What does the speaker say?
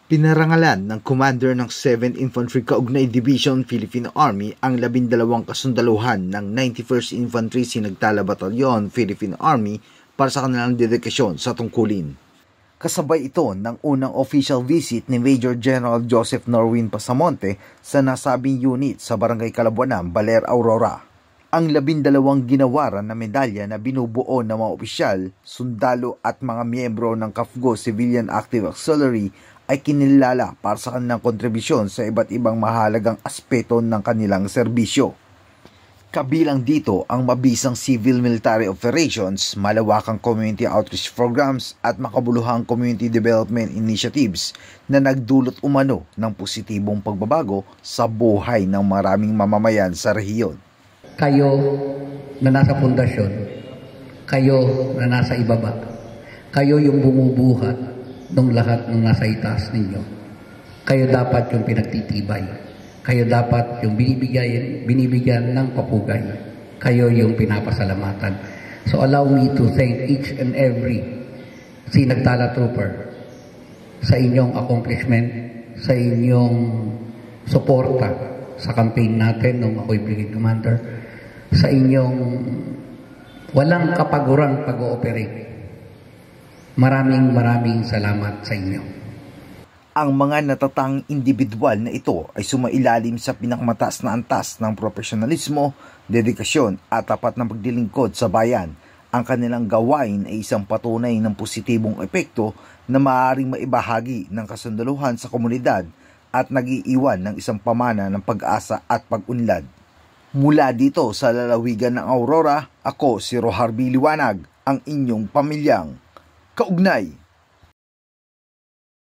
Pinarangalan ng Commander ng 7th Infantry Kaugnay Division Philippine Army ang 12 kasundaluhan ng 91st Infantry Sinagtala Batalyon Philippine Army para sa kanilang dedikasyon sa tungkulin. Kasabay ito ng unang official visit ni Major General Joseph Norwin Pasamonte sa nasabing unit sa Barangay Kalabuanan, Baler, Aurora. Ang 12 ginawaran na medalya na binubuo ng mga opisyal, sundalo at mga miyembro ng CAFGO Civilian Active Auxiliary ay kinilala para sa kanilang kontribusyon sa iba't ibang mahalagang aspeto ng kanilang serbisyo. Kabilang dito ang mabisang civil-military operations, malawakang community outreach programs at makabuluhang community development initiatives na nagdulot umano ng positibong pagbabago sa buhay ng maraming mamamayan sa rehiyon. Kayo na nasa pundasyon, kayo na nasa ibaba, kayo yung bumubuhat ng lahat ng nasa itaas ninyo. Kayo dapat yung pinagtitibay. Kayo dapat yung binibigyan ng papugay. Kayo yung pinapasalamatan. So allow me to thank each and every Sinagtala trooper sa inyong accomplishment, sa inyong suporta sa campaign natin nung ako'y brigade commander, sa inyong walang kapagurang pag-ooperate. Maraming salamat sa inyo. Ang mga natatang individual na ito ay sumailalim sa pinakamataas na antas ng profesionalismo, dedikasyon at tapat na pagdilingkod sa bayan. Ang kanilang gawain ay isang patunay ng positibong epekto na maaaring maibahagi ng kasundaluhan sa komunidad at nag-iiwan ng isang pamana ng pag-asa at pag-unlad. Mula dito sa lalawigan ng Aurora, ako si Rohar B. Liwanag, ang inyong pamilyang kaugnay.